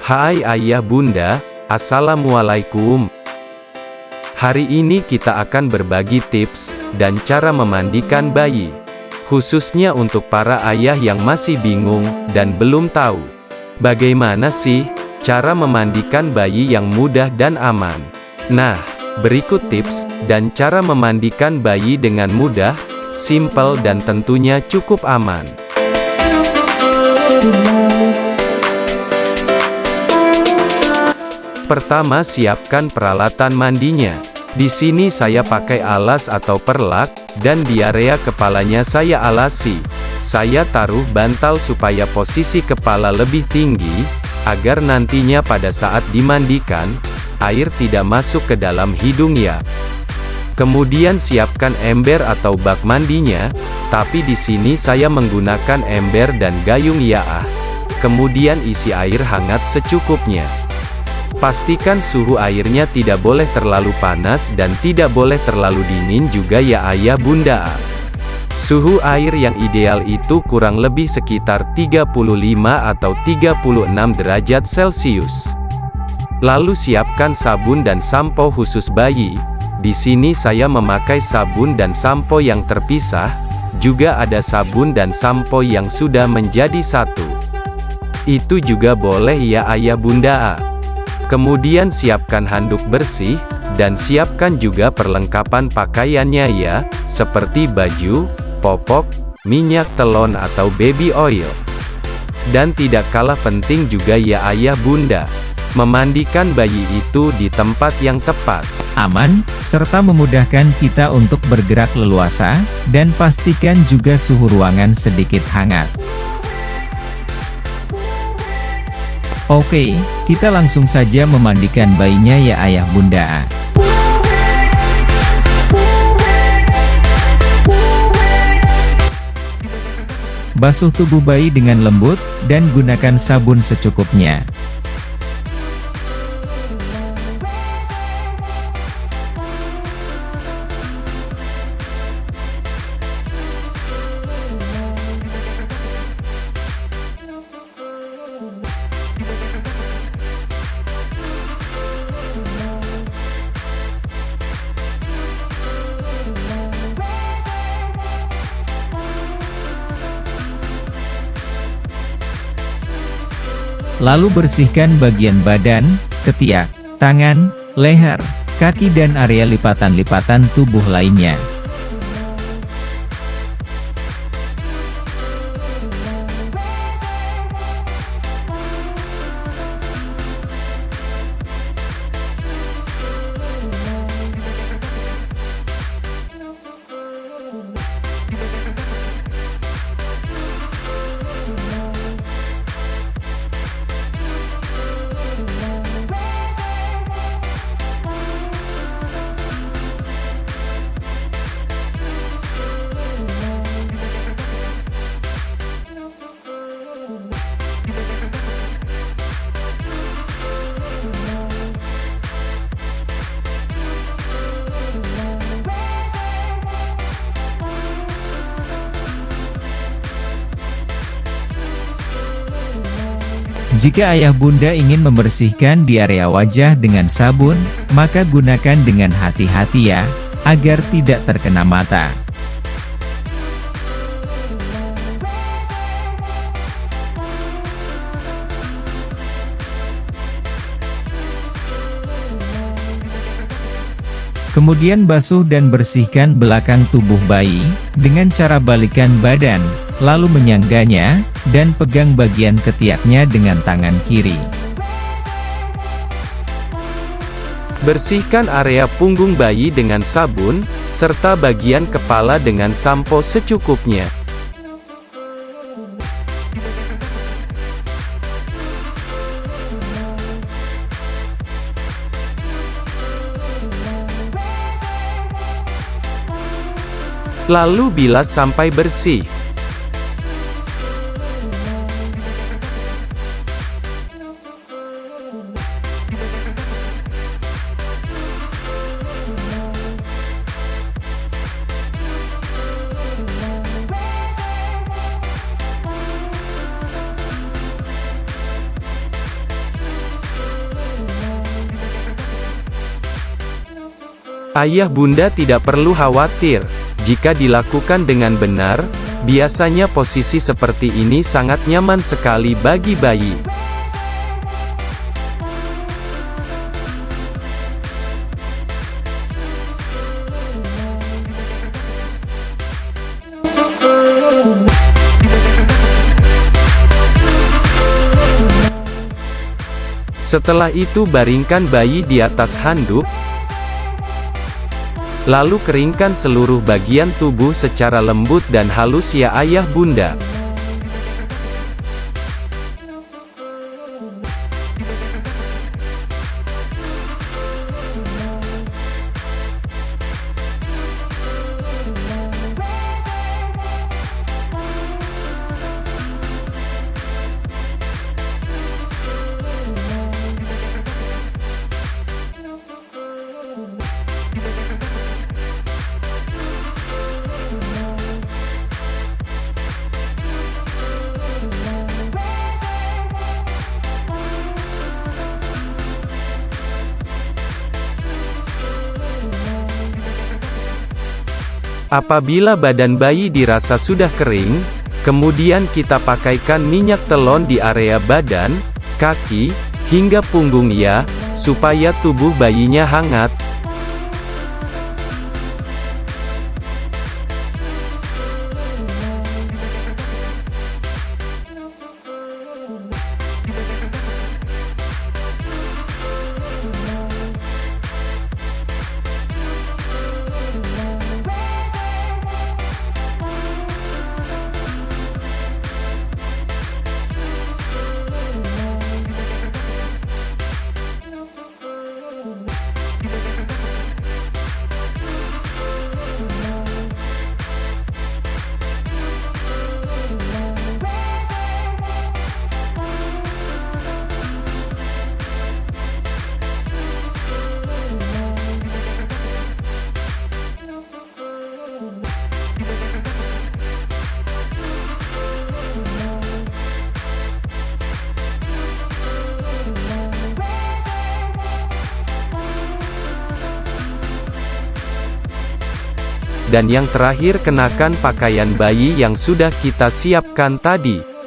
Hai ayah bunda, assalamualaikum. Hari ini kita akan berbagi tips dan cara memandikan bayi, khususnya untuk para ayah yang masih bingung dan belum tahu bagaimana sih cara memandikan bayi yang mudah dan aman. Nah, berikut tips dan cara memandikan bayi dengan mudah, simple dan tentunya cukup aman. Pertama, siapkan peralatan mandinya. Di sini saya pakai alas atau perlak, dan di area kepalanya saya alasi. Saya taruh bantal supaya posisi kepala lebih tinggi, agar nantinya pada saat dimandikan, air tidak masuk ke dalam hidung ya. Kemudian siapkan ember atau bak mandinya, tapi di sini saya menggunakan ember dan gayung ya. Kemudian isi air hangat secukupnya. Pastikan suhu airnya tidak boleh terlalu panas dan tidak boleh terlalu dingin juga ya ayah bunda. Suhu air yang ideal itu kurang lebih sekitar 35 atau 36 derajat Celcius. Lalu siapkan sabun dan sampo khusus bayi. Di sini saya memakai sabun dan sampo yang terpisah, juga ada sabun dan sampo yang sudah menjadi satu. Itu juga boleh ya ayah bunda. Kemudian siapkan handuk bersih, dan siapkan juga perlengkapan pakaiannya ya, seperti baju, popok, minyak telon atau baby oil. Dan tidak kalah penting juga ya ayah bunda, memandikan bayi itu di tempat yang tepat, aman, serta memudahkan kita untuk bergerak leluasa, dan pastikan juga suhu ruangan sedikit hangat. Oke, kita langsung saja memandikan bayinya ya ayah bunda. Basuh tubuh bayi dengan lembut, dan gunakan sabun secukupnya. Lalu bersihkan bagian badan, ketiak, tangan, leher, kaki dan area lipatan-lipatan tubuh lainnya. Jika ayah bunda ingin membersihkan di area wajah dengan sabun, maka gunakan dengan hati-hati ya, agar tidak terkena mata. Kemudian basuh dan bersihkan belakang tubuh bayi, dengan cara balikan badan, lalu menyangganya, dan pegang bagian ketiaknya dengan tangan kiri. Bersihkan area punggung bayi dengan sabun, serta bagian kepala dengan sampo secukupnya. Lalu bilas sampai bersih. Ayah bunda tidak perlu khawatir. Jika dilakukan dengan benar, biasanya posisi seperti ini sangat nyaman sekali bagi bayi. Setelah itu baringkan bayi di atas handuk, lalu keringkan seluruh bagian tubuh secara lembut dan halus ya ayah bunda. Apabila badan bayi dirasa sudah kering, kemudian kita pakaikan minyak telon di area badan, kaki, hingga punggung ya, supaya tubuh bayinya hangat. Dan yang terakhir, kenakan pakaian bayi yang sudah kita siapkan tadi.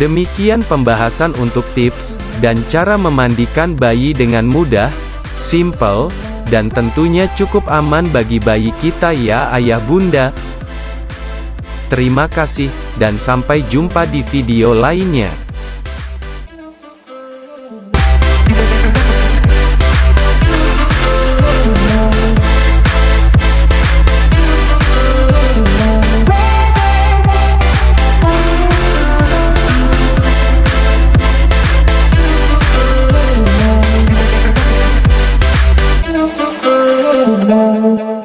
Demikian pembahasan untuk tips dan cara memandikan bayi dengan mudah, simple, dan tentunya cukup aman bagi bayi kita ya ayah bunda. Terima kasih, dan sampai jumpa di video lainnya.